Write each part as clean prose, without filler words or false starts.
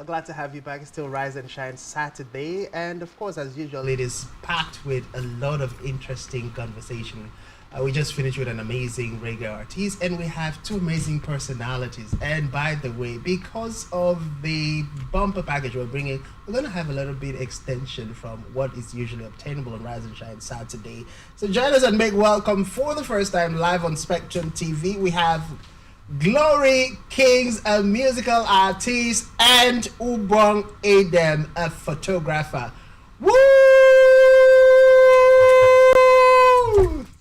Glad to have you back. It's still Rise and Shine Saturday. And of course, as usual, it is packed with a lot of interesting conversation. We just finished with an amazing reggae artist, and we have two amazing personalities. And by the way, because of the bumper package we're bringing, we're going to have a little bit extension from what is usually obtainable on Rise and Shine Saturday. So join us and make welcome for the first time live on Spectrum TV. We have Glory Kings, a musical artist, and Ubong Adem, a photographer. Woo!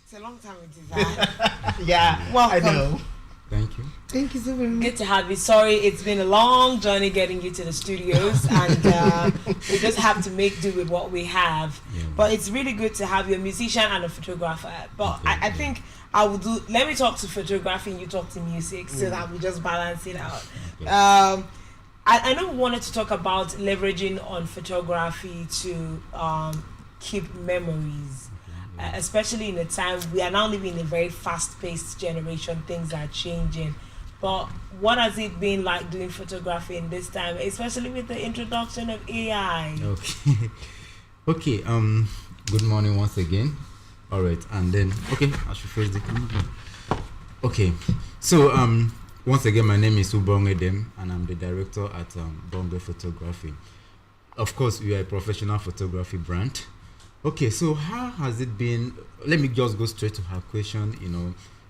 It's a long time with that. Yeah, welcome. I know. Thank you. Thank you so very much. Good to have you. Sorry, it's been a long journey getting you to the studios, and we just have to make do with what we have. Yeah. But it's really good to have you, a musician and a photographer. But okay, I think I will do. Let me talk to photography and you talk to music, so that we just balance it out. Okay. I know we wanted to talk about leveraging on photography to keep memories. Especially in a time we are now living in a very fast-paced generation, things are changing. But what has it been like doing photography in this time, especially with the introduction of AI? Okay. Good morning once again. All right, and then I should face the camera. Okay, so once again, my name is Ubong Adem, and I'm the director at Bongo Photography. Of course, we are a professional photography brand. Okay, so how has it been? Let me just go straight to her question.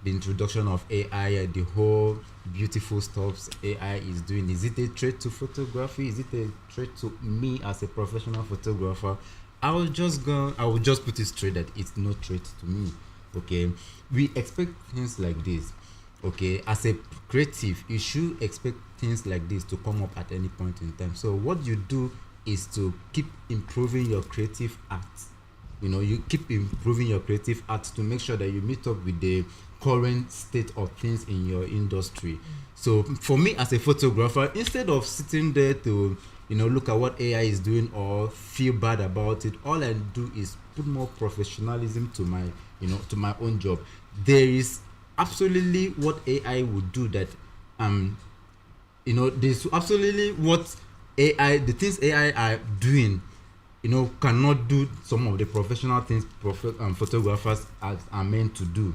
The introduction of AI, the whole beautiful stuff AI is doing. Is it a threat to photography? Is it a threat to me as a professional photographer? I will just put it straight that it's no threat to me. Okay, we expect things like this. Okay, as a creative, you should expect things like this to come up at any point in time. So what you do is to keep improving your creative art. You keep improving your creative art to make sure that you meet up with the current state of things in your industry. So for me as a photographer, instead of sitting there to look at what AI is doing or feel bad about it, all I do is put more professionalism to my own job. There is absolutely what AI would do that there's absolutely what the things AI are doing cannot do some of the professional things photographers are meant to do.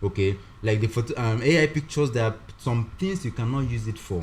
Okay, like the AI pictures, there are some things you cannot use it for.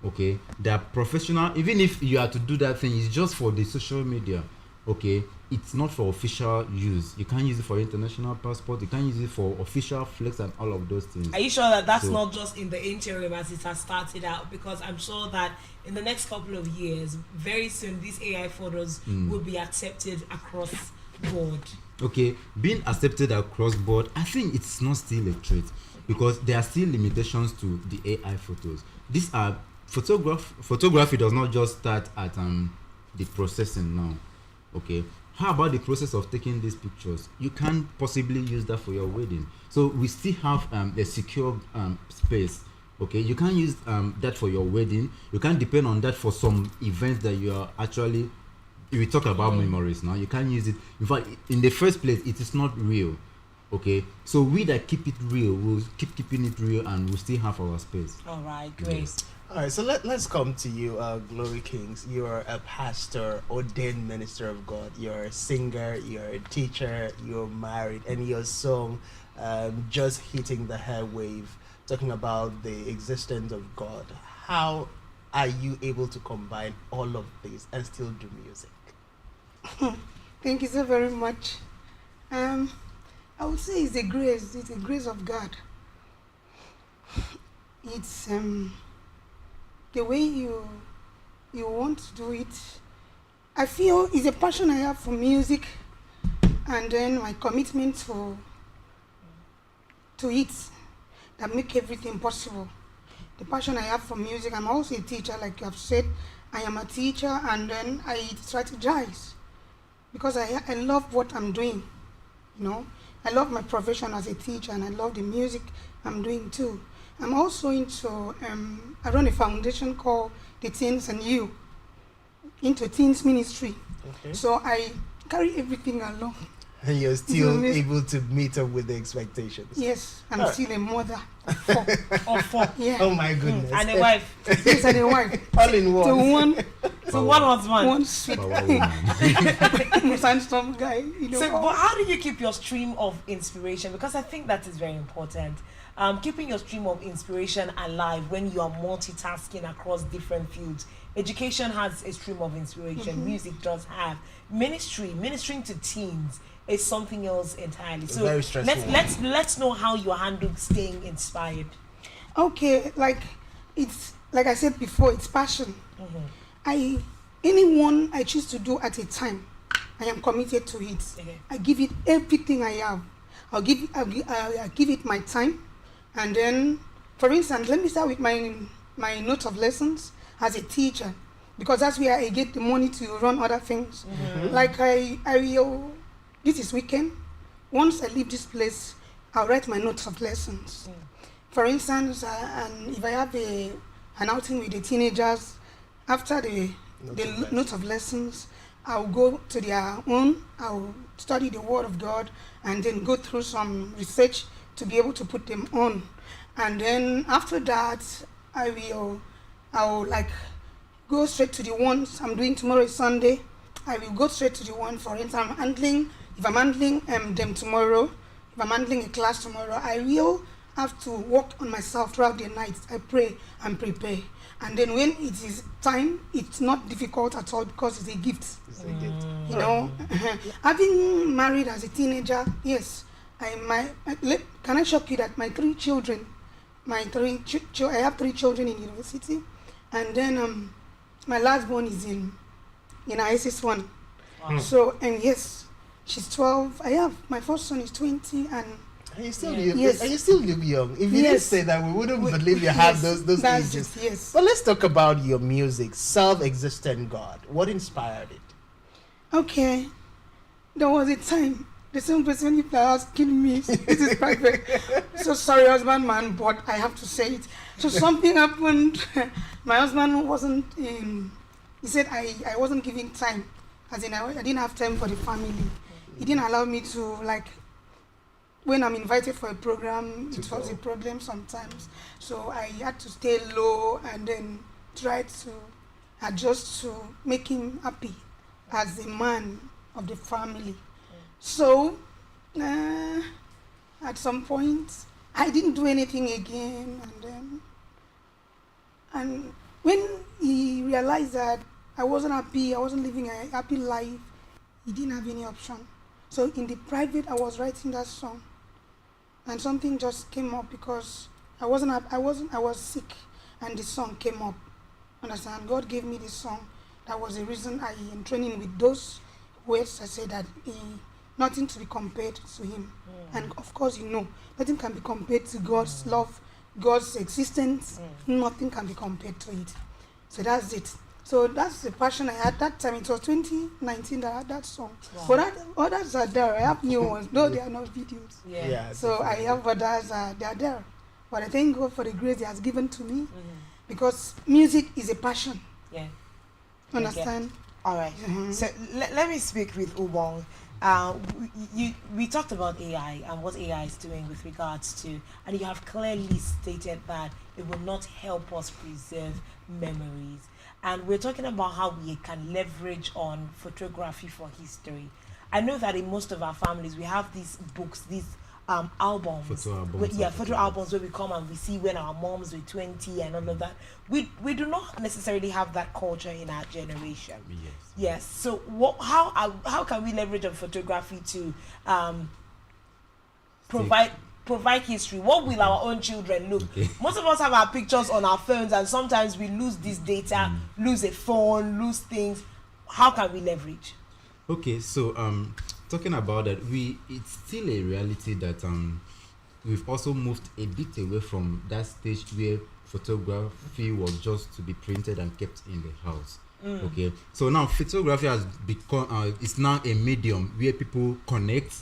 Okay, they are professional. Even if you are to do that thing, it's just for the social media. Okay, it's not for official use. You can't use it for international passport. You can't use it for official flex and all of those things. Are you sure that that's not just in the interim as it has started out? Because I'm sure that in the next couple of years, very soon, these AI photos will be accepted across board. Okay, being accepted across board, I think it's not still a threat because there are still limitations to the AI photos. These are photography does not just start at the processing now. Okay, how about the process of taking these pictures? You can't possibly use that for your wedding. So we still have a secure space. Okay, you can't use that for your wedding. You can't depend on that for some events that you are actually. We talk about memories now. You can't use it. In fact, in the first place, it is not real. Okay, so we that keep it real, we'll keep keeping it real, and we'll still have our space. All right, great. Yes. All right, so let's come to you, Glory Kings. You're a pastor, ordained minister of God. You're a singer, you're a teacher, you're married, and your song, just hitting the airwave, talking about the existence of God. How are you able to combine all of this and still do music? Thank you so very much. I would say it's a grace. It's a grace of God. It's the way you want to do it. I feel it's a passion I have for music, and then my commitment to it that make everything possible. The passion I have for music. I'm also a teacher, like you have said. I am a teacher, and then I strategize because I love what I'm doing. I love my profession as a teacher, and I love the music I'm doing too. I'm also into, I run a foundation called The Teens and You, into teens ministry. Okay. So I carry everything along. And you're still Yes. able to meet up with the expectations. Yes, I'm Alright. still a mother of 4. Or 4. Yeah. Oh my goodness. And a wife. Yes, and a wife. All in To one. one, So one husband. one sweet Power woman. sandstorm guy, you know. So, but how do you keep your stream of inspiration? Because I think that is very important. Keeping your stream of inspiration alive when you are multitasking across different fields. Education has a stream of inspiration. Music does have. Ministering to teens is something else entirely. So Very stressful. let's know how you handle staying inspired. Okay, it's like I said before, it's passion. Anyone I choose to do at a time, I am committed to it. Okay. I give it everything I have. I'll give it my time, and then, for instance, let me start with my notes of lessons as a teacher, because that's where I get the money to run other things. Like I will. This is weekend. Once I leave this place, I'll write my notes of lessons. For instance, and if I have an outing with the teenagers, after the notes of lessons, I'll go to their own, I'll study the Word of God, and then go through some research to be able to put them on. And then after that, I'll go straight to the ones I'm doing. Tomorrow is Sunday. I will go straight to the one. For instance, if I'm handling them tomorrow, if I'm handling a class tomorrow, I will have to work on myself throughout the night. I pray and prepare. And then when it is time, it's not difficult at all because it's a gift. It's a gift. You know, having married as a teenager, yes, can I shock you that my 3 children, I have 3 children in university, and then my last born is in ISS1. Wow. So, and yes, she's 12. My first son is 20, and And you still, Yes. and you still look young. If you didn't Yes. say that, we wouldn't believe you have those that's ages. it, yes. But let's talk about your music, Self-Existent God. What inspired it? Okay, there was a time the same person people are asking me. This is private. So sorry, husband, man, but I have to say it. So something happened. My husband wasn't. He said I wasn't giving time, as in I didn't have time for the family. He didn't allow me to when I'm invited for a program, it was a problem sometimes. So I had to stay low and then try to adjust to make him happy as a man of the family. So at some point, I didn't do anything again. And when he realized that I wasn't happy, I wasn't living a happy life, he didn't have any option. So in the private, I was writing that song. And something just came up because I was sick, and the song came up. Understand? God gave me this song. That was the reason I am training with those words. I said that nothing to be compared to Him. And of course, nothing can be compared to God's love, God's existence. Nothing can be compared to it. So that's it. So that's the passion I had that time. It was 2019 that I had that song. Wow. But others are there. I have new ones, though they are not videos. Yeah. So I have others, they are there. But I thank God for the grace He has given to me, because music is a passion. Yeah. Understand? All right. Mhm. So let me speak with Ubong. We talked about AI and what AI is doing with regards to, and you have clearly stated that it will not help us preserve memories. And we're talking about how we can leverage on photography for history. I know that in most of our families, we have these books, these albums. Photo albums. Photo albums where we come and we see when our moms were 20 and all of that. We do not necessarily have that culture in our generation. Yes. So how can we leverage on photography to provide history? What will our own children look? Okay. Most of us have our pictures on our phones, and sometimes we lose this data, lose a phone, lose things. How can we leverage? Okay, so talking about that, it's still a reality that we've also moved a bit away from that stage where photography was just to be printed and kept in the house. Okay, so now photography has become it's now a medium where people connect.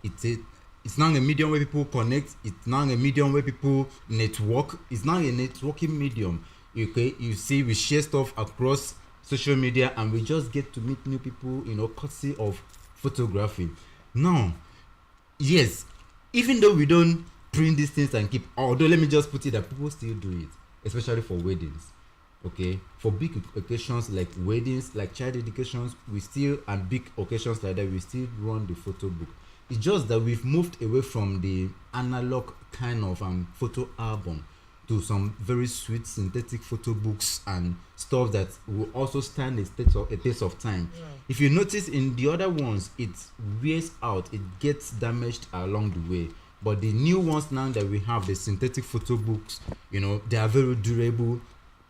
It's now a medium where people connect. It's now a medium where people network. It's now a networking medium. Okay, you see, we share stuff across social media, and we just get to meet new people, courtesy of photography. Now, yes, even though we don't print these things and keep, although let me just put it that people still do it, especially for weddings. Okay, for big occasions like weddings, like child educations, we still, and big occasions like that, we still run the photo book. It's just that we've moved away from the analog kind of photo album to some very sweet synthetic photo books and stuff that will also stand a test of time. Yeah. If you notice in the other ones, it wears out, it gets damaged along the way. But the new ones now that we have, the synthetic photo books, you know, they are very durable.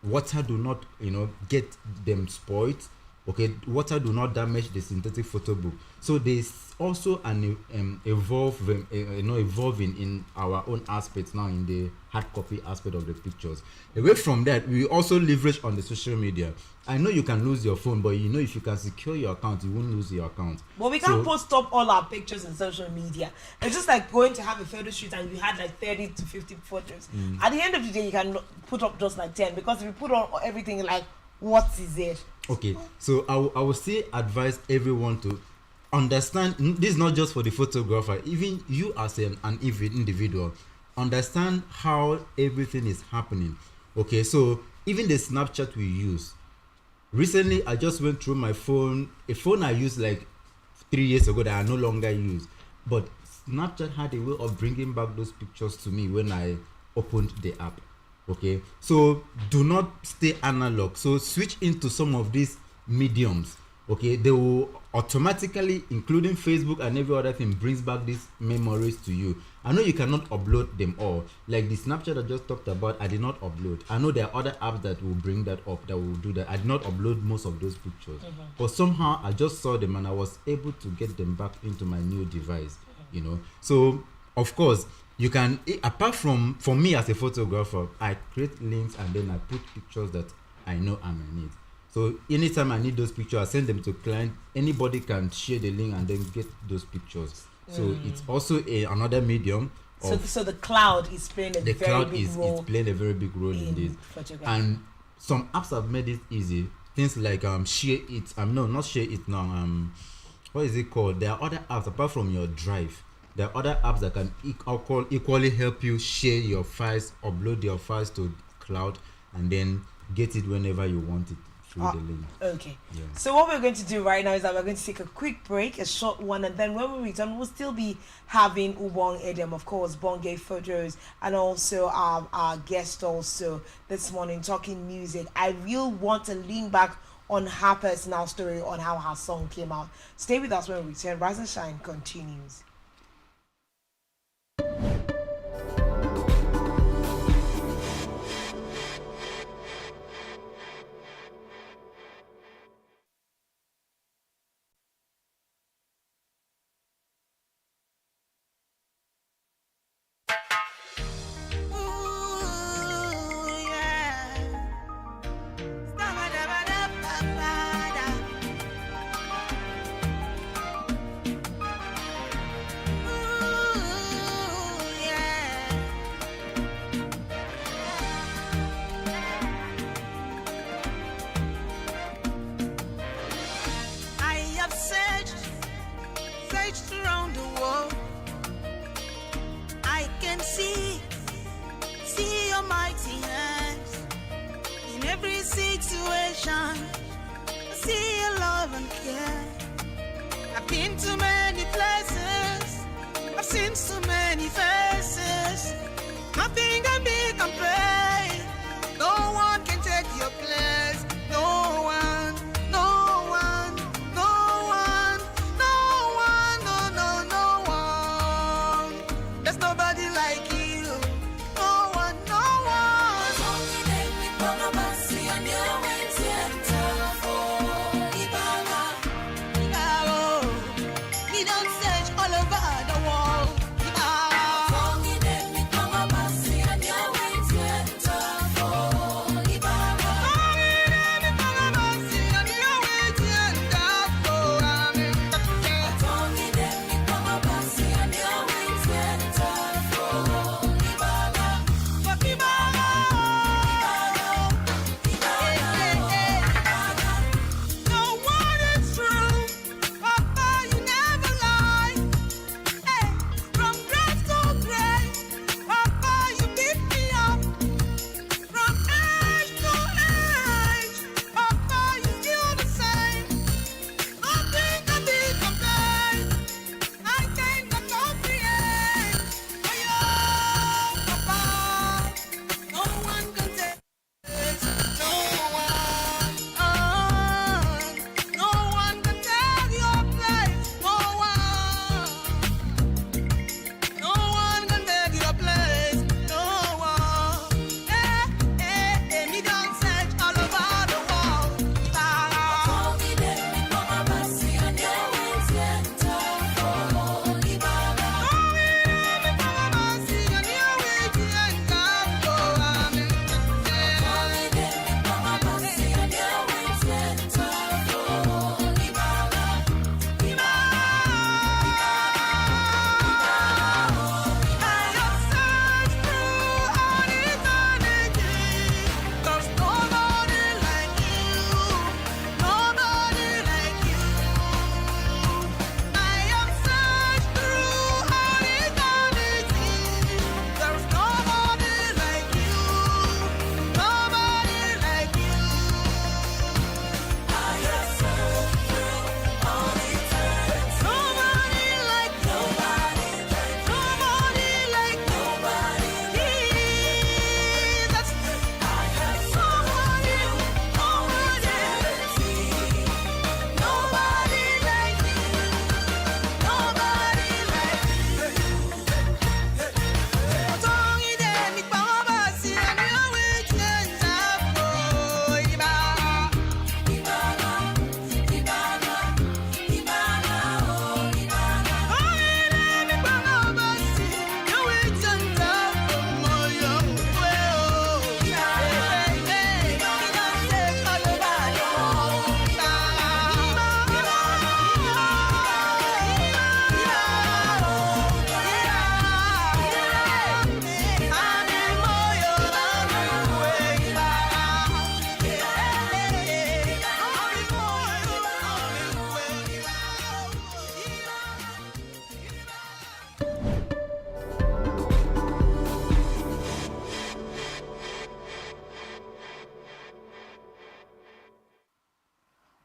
Water do not, you know, get them spoiled. Okay, water do not damage the synthetic photo book. So there's also an evolving in our own aspects now in the hard copy aspect of the pictures. Away from that, we also leverage on the social media. I know you can lose your phone, but you know if you can secure your account, you won't lose your account. But we can't post up all our pictures in social media. It's just like going to have a photo shoot and you had like 30 to 50 photos. At the end of the day, you can put up just like 10, because if you put on everything, like, what is it? Okay, so I will still advise everyone to understand, this is not just for the photographer, even you as an individual, understand how everything is happening. Okay, so even the Snapchat we use, recently I just went through my phone, a phone I used like 3 years ago that I no longer use, but Snapchat had a way of bringing back those pictures to me when I opened the app. Okay, so do not stay analog, so switch into some of these mediums. Okay, they will automatically, including Facebook and every other thing, brings back these memories to you. I know you cannot upload them all, like the Snapchat I just talked about. I did not upload. I know there are other apps that will bring that up, that will do that. I did not upload most of those pictures, but somehow I just saw them and I was able to get them back into my new device. You know, so of course you can, apart from, for me as a photographer, I create links and then I put pictures that I know I may need. So anytime I need those pictures, I send them to client. Anybody can share the link and then get those pictures. So it's also another medium. So the cloud is playing a very big role. It's playing a very big role in this. Photography. And some apps have made it easy. Things like share it. No, not share it now. What is it called? There are other apps apart from your Drive. There are other apps that can equally help you share your files, upload your files to cloud, and then get it whenever you want it through the link. Okay. Yeah. So what we're going to do right now is that we're going to take a quick break, a short one, and then when we return, we'll still be having Ubong Edem, of course, Bonge Photos, and also our guest also this morning talking music. I will want to lean back on her personal story on how her song came out. Stay with us when we return. Rise and Shine continues. Around the world, I can see your mighty hands in every situation. I see your love and care. I've been to many places, I've seen so many faces. Nothing can be compared. No one can take your place. No one, no one, no one, no one, no, no, no one. There's nobody like you. No one, no one.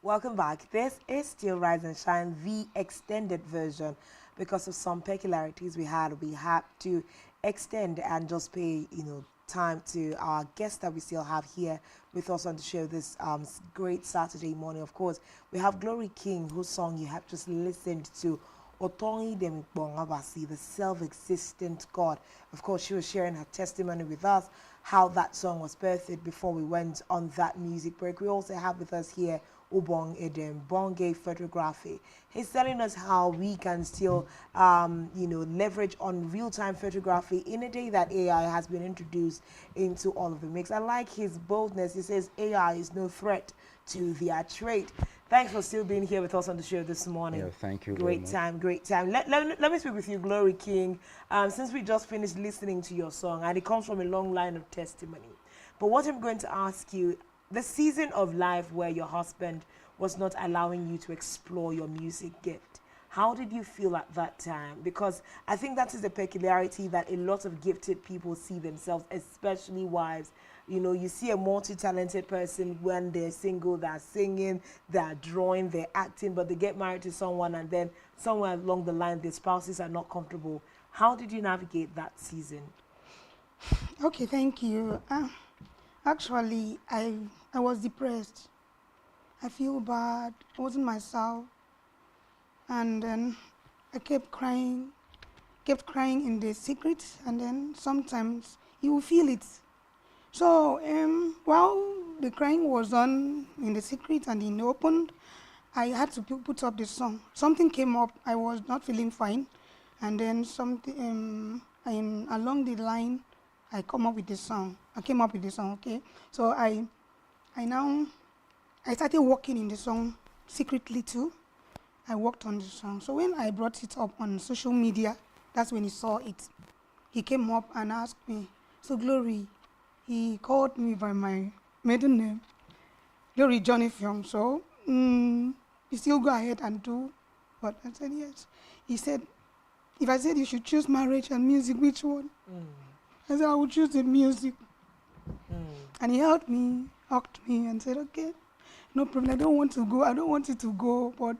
Welcome back. This is still Rise and Shine, the extended version. Because of some peculiarities we had to extend and just pay, time to our guests that we still have here with us on the show this great Saturday morning. Of course, we have Glory King, whose song you have just listened to, Otongi Demikbongabasi, the self-existent God. Of course, she was sharing her testimony with us, how that song was birthed before we went on that music break. We also have with us here Ubong Edem, Bonge Photography. He's telling us how we can still, leverage on real-time photography in a day that AI has been introduced into all of the mix. I like his boldness. He says AI is no threat to their trade. Thanks for still being here with us on the show this morning. Yeah, thank you. Great time, great time. Let me speak with you, Glory King. Since we just finished listening to your song, and it comes from a long line of testimony. But what I'm going to ask you, the season of life where your husband was not allowing you to explore your music gift, how did you feel at that time? Because I think that is a peculiarity that a lot of gifted people see themselves, especially wives. You see a multi-talented person when they're single, they're singing, they're drawing, they're acting, but they get married to someone and then somewhere along the line, their spouses are not comfortable. How did you navigate that season? Okay, thank you. Actually, I was depressed. I feel bad. I wasn't myself. And then I kept crying in the secret, and then sometimes you will feel it. So while the crying was on in the secret and in the open, I had to put up the song. Something came up. I was not feeling fine, and then something along the line, I came up with the song. Okay. So I started working in the song secretly too. I worked on the song. So when I brought it up on social media, that's when he saw it. He came up and asked me, so Glory, he called me by my maiden name, Glory Johnny Fyong. So you still go ahead and do what? I said yes. He said, if I said you should choose marriage and music, which one? I said I would choose the music. And he hugged me, and said, okay, no problem. I don't want to go. I don't want it to go, but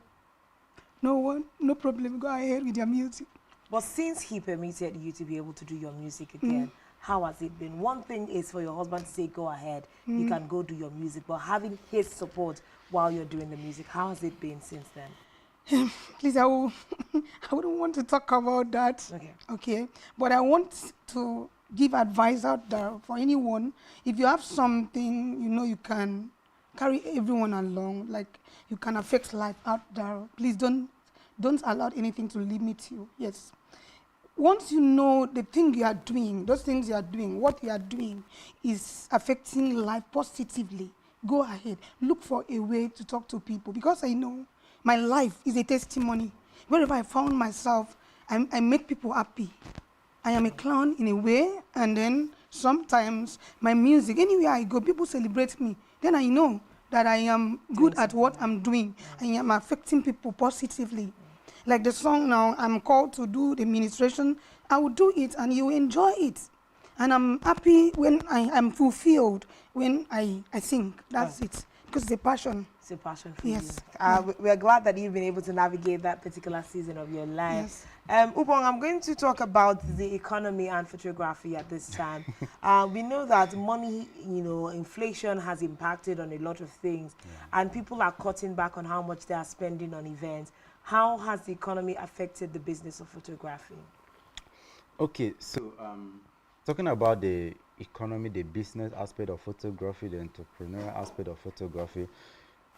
no problem. Go ahead with your music. But since he permitted you to be able to do your music again, how has it been? One thing is for your husband to say, go ahead, you can go do your music, but having his support while you're doing the music, how has it been since then? Please, I wouldn't want to talk about that. Okay. But I want to give advice out there for anyone. If you have something, you can carry everyone along, like you can affect life out there. Please don't allow anything to limit you. Yes. Once you know the thing you are doing, those things you are doing, what you are doing is affecting life positively, go ahead. Look for a way to talk to people, because I know my life is a testimony. Wherever I found myself, I make people happy. I am a clown in a way, and then sometimes my music, anywhere I go, people celebrate me. Then I know that I am good at what I'm doing. I am affecting people positively. Like the song now, I'm called to do the ministration. I will do it and you enjoy it. And I'm happy when I'm fulfilled when I sing. That's it. Because it's a passion. It's a passion for you. We're glad that you've been able to navigate that particular season of your life. Ubong, I'm going to talk about the economy and photography at this time. We know that money, inflation has impacted on a lot of things, and people are cutting back on how much they are spending on events. How has the economy affected the business of photography? Okay, so talking about the economy, the business aspect of photography, the entrepreneurial aspect of photography,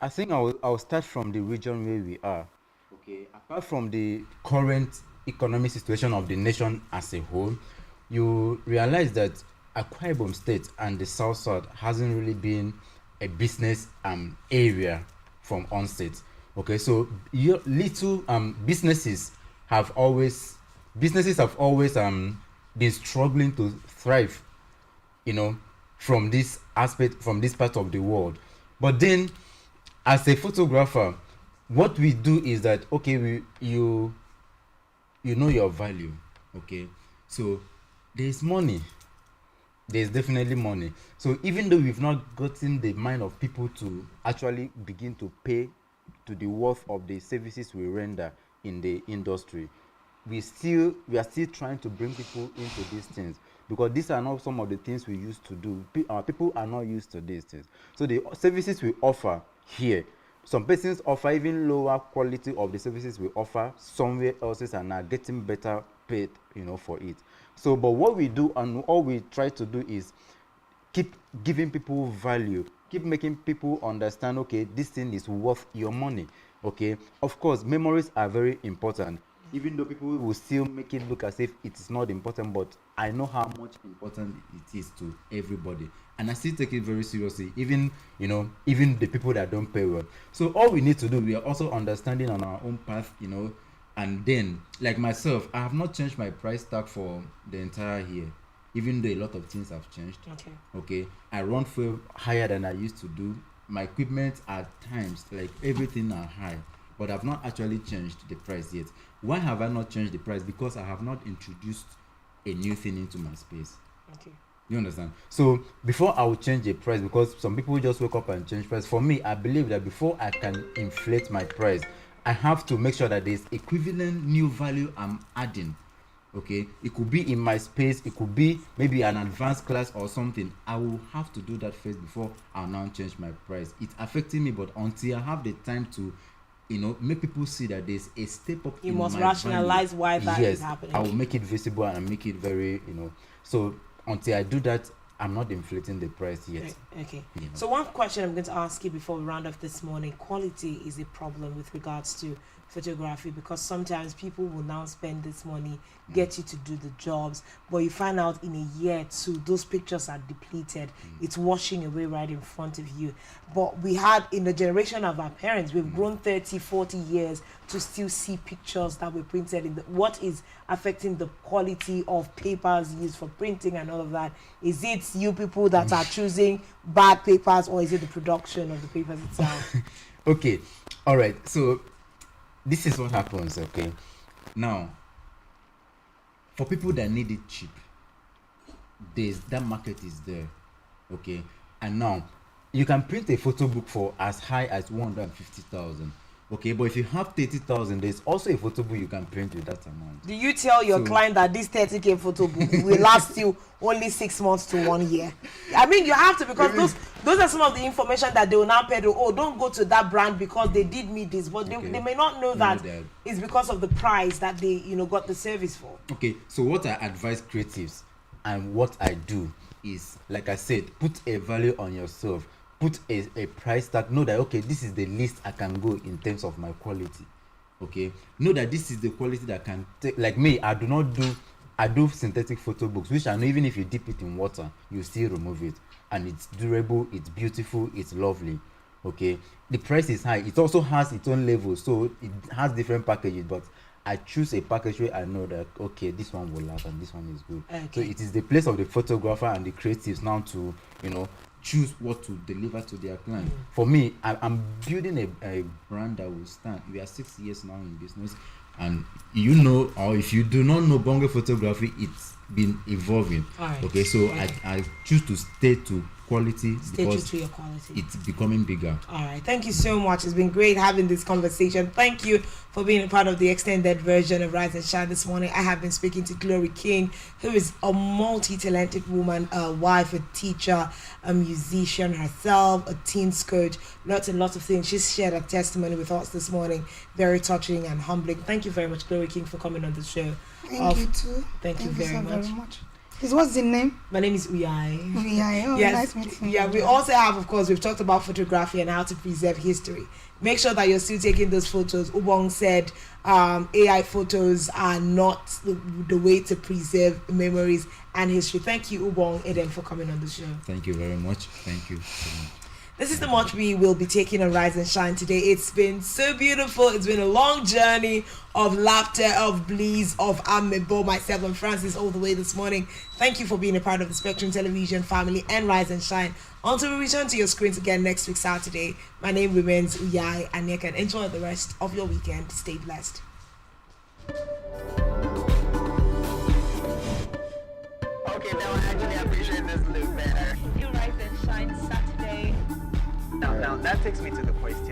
I think I'll start from the region where we are. Okay, apart from the current economic situation of the nation as a whole, you realize that Akwa Ibom State and the South hasn't really been a business area from onset. Okay, so little businesses have always been struggling to thrive, from this aspect, from this part of the world. But then, as a photographer, what we do is that, okay, you know your value. Okay, so there's money there's definitely money. So even though we've not gotten the mind of people to actually begin to pay to the worth of the services we render in the industry, we are still trying to bring people into these things, because these are not some of the things we used to do. People are not used to these things. So the services we offer here, some persons offer even lower quality of the services we offer somewhere else and are getting better paid, for it. So, but what we do and all we try to do is keep giving people value, keep making people understand, okay, this thing is worth your money. Okay, of course, memories are very important, even though people will still make it look as if it is not important, but I know how much important it is to everybody, and I still take it very seriously, even the people that don't pay well. So all we need to do, we are also understanding on our own path, and then, like myself, I have not changed my price tag for the entire year, even though a lot of things have changed. Okay, I run fuel higher than I used to do. My equipment at times, like everything, are high, but I've not actually changed the price yet. Why have I not changed the price? Because I have not introduced a new thing into my space. Okay. You understand? So before I will change the price, because some people just wake up and change price. For me, I believe that before I can inflate my price, I have to make sure that there's equivalent new value I'm adding. Okay, it could be in my space, it could be maybe an advanced class or something. I will have to do that first before I'll now change my price. It's affecting me, but until I have the time to make people see that there's a step up, you must rationalize value. Why that is happening. I will make it visible and make it very, so until I do that, I'm not inflating the price yet. Okay. So one question I'm going to ask you before we round off this morning: quality is a problem with regards to photography, because sometimes people will now spend this money, get you to do the jobs, but you find out in a year or two those pictures are depleted. It's washing away right in front of you. But we had, in the generation of our parents, we've grown 30-40 years to still see pictures that were printed in what is affecting the quality of papers used for printing and all of that? Is it you people that are choosing bad papers, or is it the production of the papers itself? Okay, all right, so this is what happens. Okay, now for people that need it cheap, that market is there. Okay, and now you can print a photo book for as high as 150,000. Okay, but if you have 30,000, there's also a photo book you can print with that amount. Do you tell your client that this 30K photo book will last you only 6 months to 1 year? I mean, you have to, because those are some of the information that they will now peddle. Oh, don't go to that brand because they did me this, but they may not know that it's because of the price that they got the service for. Okay, so what I advise creatives and what I do is, like I said, put a value on yourself. Put a price tag. Know that, okay, this is the least I can go in terms of my quality. Okay, know that this is the quality that can take. Like me, I do synthetic photo books, which I know even if you dip it in water, you still remove it, and it's durable, it's beautiful, it's lovely. Okay, the price is high. It also has its own level, so it has different packages, but I choose a package where I know that, okay, this one will last and this one is good. Okay. So it is the place of the photographer and the creatives now to choose what to deliver to their client. For me, I'm building a brand that will stand. We are 6 years now in business, and or if you do not know Bongo photography, it's been evolving. Right. Okay, so I choose to stay to quality because to your quality. It's becoming bigger. All right, thank you so much. It's been great having this conversation. Thank you for being a part of the extended version of Rise and Shine this morning. I have been speaking to Glory King, who is a multi-talented woman, a wife, a teacher, a musician herself, a teens coach, lots and lots of things. She's shared a testimony with us this morning, very touching and humbling. Thank you very much, Glory King, for coming on the show. Thank you too. Thank you very much. What's the name? My name is Uyai. Uyai. Oh, yes. Nice meeting you. Yeah, we also have, of course, we've talked about photography and how to preserve history. Make sure that you're still taking those photos. Ubong said AI photos are not the way to preserve memories and history. Thank you, Ubong Eden, for coming on the show. Thank you very much. Thank you so much. This is the much we will be taking on Rise and Shine today. It's been so beautiful. It's been a long journey of laughter, of bliss, of Amebo, myself and Francis all the way this morning. Thank you for being a part of the Spectrum Television family and Rise and Shine. Until we return to your screens again next week, Saturday, my name remains Uyai, and you can enjoy the rest of your weekend. Stay blessed. Okay, now I actually appreciate this. there. You Rise and Shine Saturday. Now that takes me to the question.